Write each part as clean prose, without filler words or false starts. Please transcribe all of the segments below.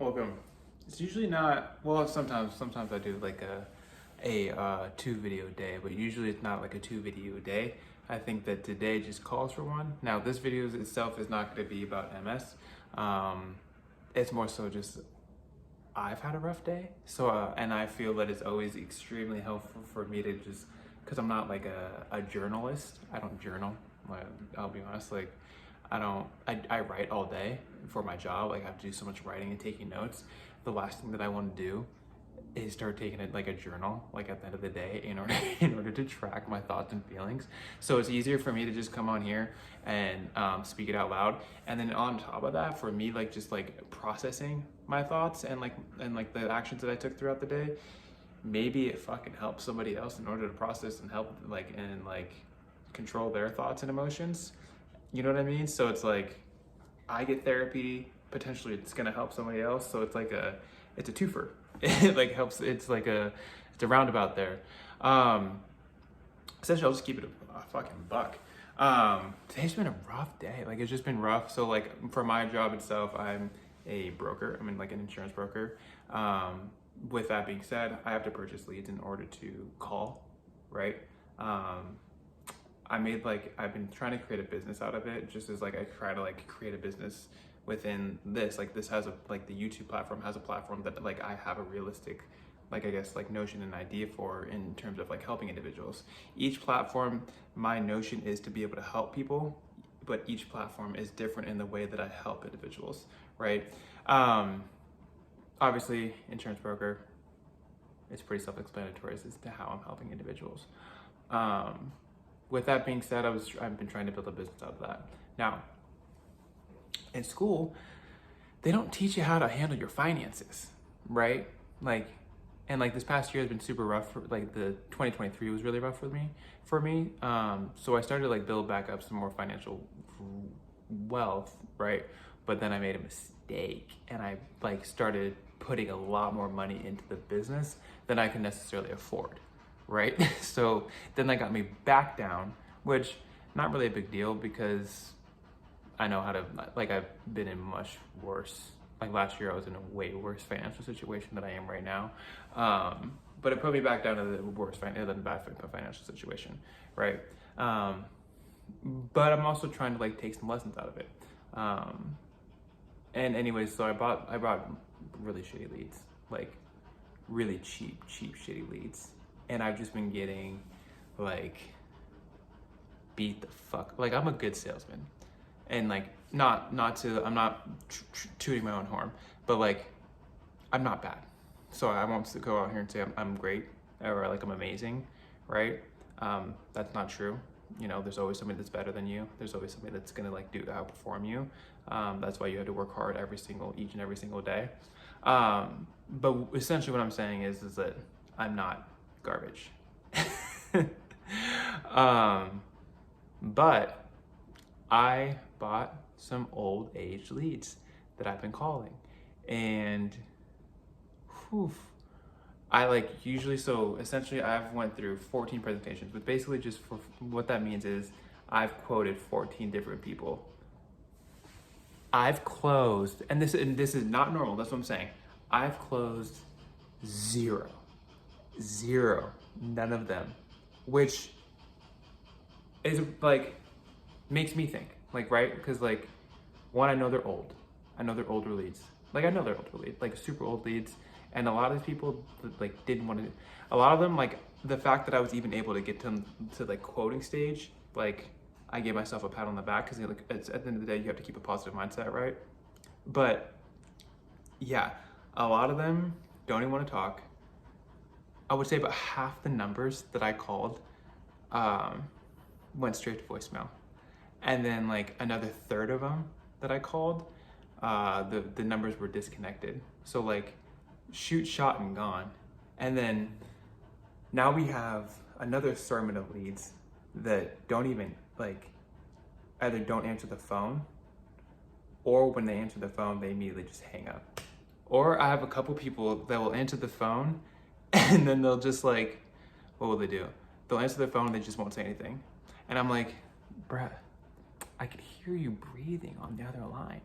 Welcome. It's usually not, well, sometimes I do like a 2 video day, but usually it's not like a 2 video day. I think that today just calls for one. Now, this video itself is not going to be about MS. It's more so just I've had a rough day. So, and I feel that it's always extremely helpful for me to just, because I'm not like a journalist. I don't journal. Like, I'll be honest, like, I write all day for my job. Like, I have to do so much writing and taking notes. The last thing that I want to do is start taking it like a journal, like at the end of the day, in order to track my thoughts and feelings. So it's easier for me to just come on here and speak it out loud. And then on top of that, for me, like just like processing my thoughts and like the actions that I took throughout the day, maybe it fucking helps somebody else in order to process and help like control their thoughts and emotions. You know what I mean? So it's like I get therapy, potentially it's gonna help somebody else. So it's like it's a twofer. It like helps, it's a roundabout there. Essentially I'll just keep it a fucking buck. Today's been a rough day. Like, it's just been rough. So like for my job itself, I'm a broker. I'm like an insurance broker. With that being said, I have to purchase leads in order to call, right? I've been trying to create a business out of it, just as like I try to like create a business within this. Like, this has the YouTube platform has a platform that like I have a realistic, like, I guess, like notion and idea for in terms of like helping individuals. Each platform, my notion is to be able to help people, but each platform is different in the way that I help individuals, right? Obviously, insurance broker, it's pretty self-explanatory as to how I'm helping individuals. With that being said, I've been trying to build a business out of that. Now, in school, they don't teach you how to handle your finances, right? And this past year has been super rough. Like, the 2023 was really rough for me. So I started to like build back up some more financial wealth, right? But then I made a mistake and I like started putting a lot more money into the business than I can necessarily afford, right? So then that got me back down, which not really a big deal because I know how to, like, I've been in much worse. Like, last year I was in a way worse financial situation than I am right now. But it put me back down to the worse financial situation, right? But I'm also trying to like take some lessons out of it. And anyways, so I bought really shitty leads, like really cheap, shitty leads. And I've just been getting like beat the fuck. Like, I'm a good salesman. And like, I'm not tooting my own horn, but like, I'm not bad. So I won't go out here and say I'm great or like I'm amazing, right? That's not true. You know, there's always somebody that's better than you. There's always somebody that's gonna like outperform you. That's why you have to work hard each and every single day. But essentially what I'm saying is that I'm not garbage. But I bought some old age leads that I've been calling, and whew, I like usually, so essentially I've went through 14 presentations, but basically just for what that means is I've quoted 14 different people. I've closed, and this is not normal, that's what I'm saying. I've closed zero, none of them, which is like, makes me think, like, right? Because like, one, I know they're old. I know they're older leads. Like, I know they're older leads, like super old leads. And a lot of these people like didn't want to, a lot of them, like the fact that I was even able to get them to like quoting stage, like I gave myself a pat on the back because like, it's, at the end of the day, you have to keep a positive mindset, right? But yeah, a lot of them don't even want to talk. I would say about half the numbers that I called went straight to voicemail. And then like another third of them that I called, the numbers were disconnected. So like, shoot, shot, and gone. And then now we have another assortment of leads that don't even like, either don't answer the phone, or when they answer the phone, they immediately just hang up. Or I have a couple people that will answer the phone and then they'll just like, what will they do? They'll answer the phone and they just won't say anything. And I'm like, bruh, I could hear you breathing on the other line.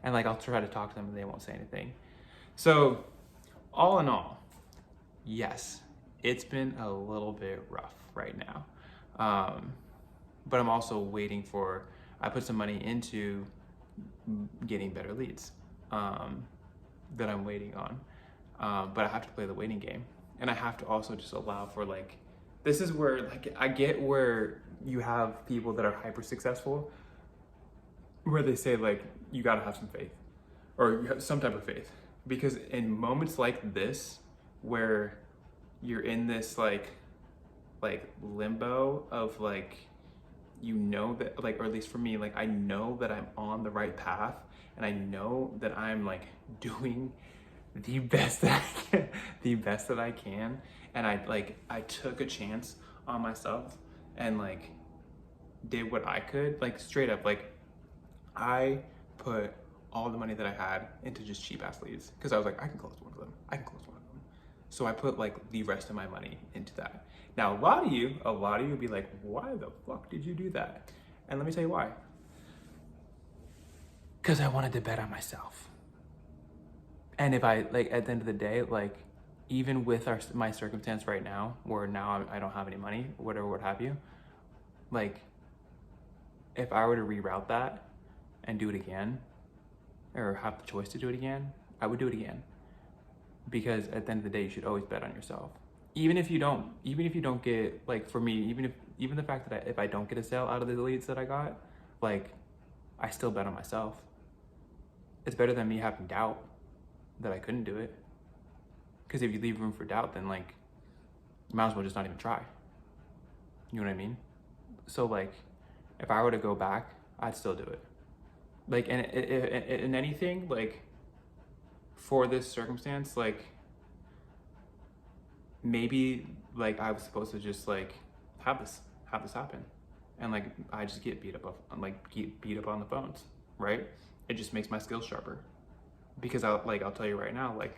And like, I'll try to talk to them and they won't say anything. So all in all, yes, it's been a little bit rough right now. But I'm also waiting for, I put some money into getting better leads that I'm waiting on. But I have to play the waiting game. And I have to also just allow for like, this is where like I get where you have people that are hyper successful, where they say like, you gotta have some faith or you have some type of faith. Because in moments like this, where you're in this like limbo of like, you know that like, or at least for me, like I know that I'm on the right path and I know that I'm like doing the best that I can, and I took a chance on myself and like did what I could, like straight up, like I put all the money that I had into just cheap ass leads because I was like, I can close one of them. So I put like the rest of my money into that. Now, a lot of you would be like, why the fuck did you do that? And let me tell you why. Because I wanted to bet on myself. And if I, like, at the end of the day, like, even with my circumstance right now, where now I don't have any money, whatever, what have you, like, if I were to reroute that and do it again, or have the choice to do it again, I would do it again. Because at the end of the day, you should always bet on yourself. Even if you don't get, like for me, even the fact that if I don't get a sale out of the leads that I got, like I still bet on myself. It's better than me having doubt that I couldn't do it. Because if you leave room for doubt, then like, you might as well just not even try. You know what I mean? So like, if I were to go back, I'd still do it. Like, and in anything, like, for this circumstance, like, maybe like I was supposed to just like have this happen, and like I just get beat up on the phones, right? It just makes my skills sharper, because I'll tell you right now, like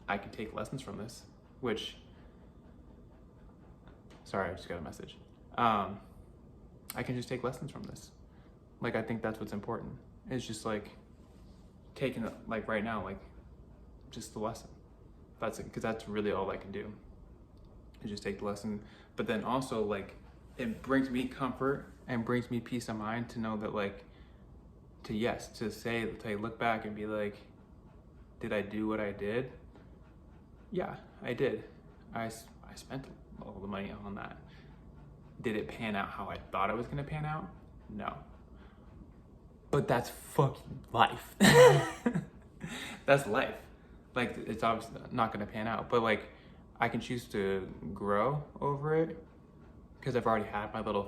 I can take lessons from this, which, sorry, I just got a message. I can just take lessons from this. Like, I think that's what's important. It's just like taking, like right now, like just the lesson. That's it, because that's really all I can do, is just take the lesson. But then also, like, it brings me comfort and brings me peace of mind to know that, like, to look back and be like, did I do what I did? Yeah, I did. I spent all the money on that. Did it pan out how I thought it was gonna pan out? No. But that's fucking life. That's life. Like, it's obviously not gonna pan out, but like, I can choose to grow over it, because I've already had my little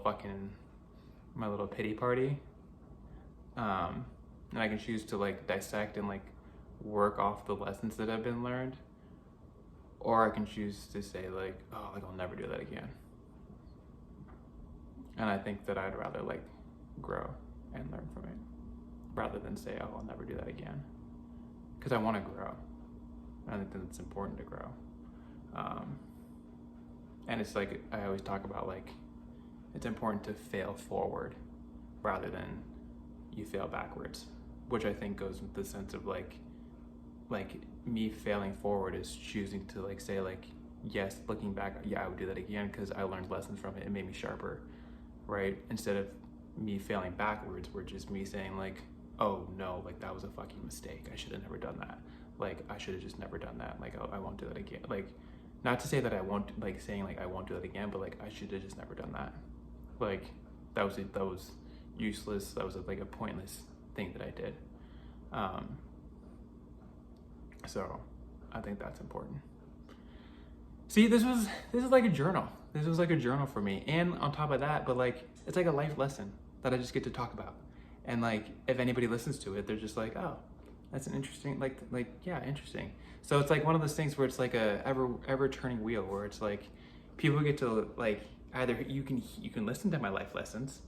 pity party. And I can choose to like dissect and like work off the lessons that have been learned. Or I can choose to say like, oh, like I'll never do that again. And I think that I'd rather like grow and learn from it, rather than say, oh, I'll never do that again. Because I want to grow. And I think that it's important to grow. And it's like, I always talk about, like, it's important to fail forward rather than you fail backwards, which I think goes with the sense of like me failing forward is choosing to like say like, yes, looking back, yeah, I would do that again because I learned lessons from it. It made me sharper, right? Instead of me failing backwards, we're just me saying like, oh no, like that was a fucking mistake. I should have never done that. Like, I should have just never done that. Like, I won't do that again. Like, not to say that I won't, like saying like I won't do that again, but like I should have just never done that. Like, that was useless. That was like a pointless thing that I did. So I think that's important. See, this is like a journal. This was like a journal for me. And on top of that, but like, it's like a life lesson that I just get to talk about. And like, if anybody listens to it, they're just like, oh, that's an interesting, like, yeah, interesting. So it's like one of those things where it's like a ever turning wheel, where it's like, people get to like, either you can listen to my life lessons,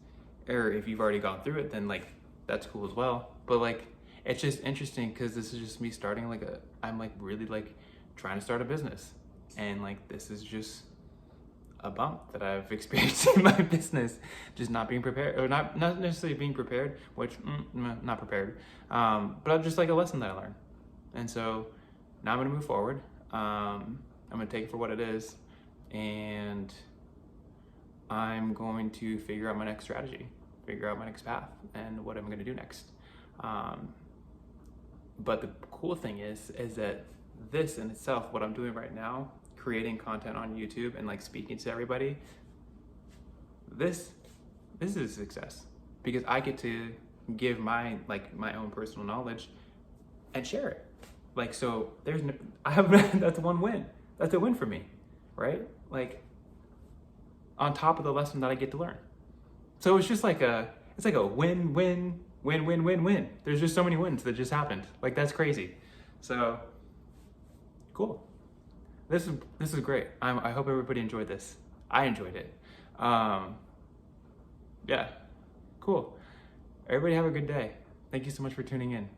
or if you've already gone through it, then like, that's cool as well. But like, it's just interesting because this is just me starting like I'm like really like trying to start a business. And like, this is just a bump that I've experienced in my business, just not being prepared, or not necessarily being prepared, which not prepared, but just like a lesson that I learned. And so now I'm gonna move forward. I'm gonna take it for what it is, and I'm going to figure out my next strategy, figure out my next path, and what I'm gonna do next. But the cool thing is that this in itself, what I'm doing right now, creating content on YouTube and like speaking to everybody, this is a success because I get to give my own personal knowledge and share it. Like, so there's no, I have, that's one win. That's a win for me, right? Like on top of the lesson that I get to learn. So it's just like it's like a win, win, win, win, win, win. There's just so many wins that just happened. Like that's crazy. So cool. This is great. I hope everybody enjoyed this. I enjoyed it. Yeah, cool. Everybody have a good day. Thank you so much for tuning in.